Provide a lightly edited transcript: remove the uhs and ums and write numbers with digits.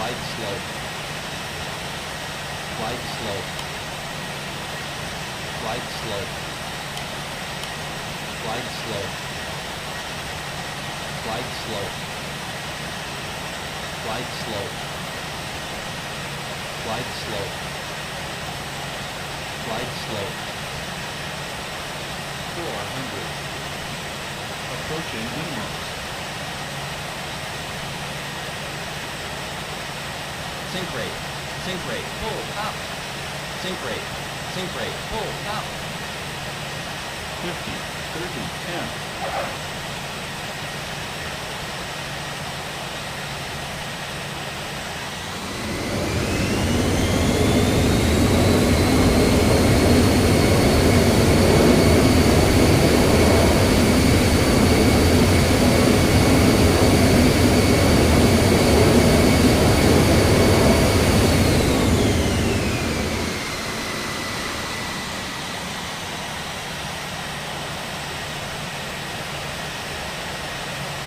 Glide slope. Glide slope. Glide slope. Glide slope. Glide slope. Glide slope. Glide slope. Glide slope. 400. Approaching minimums. Sink rate. Sink rate. Hold up. Sink rate. Sink rate. Hold up. 50, 30, 10.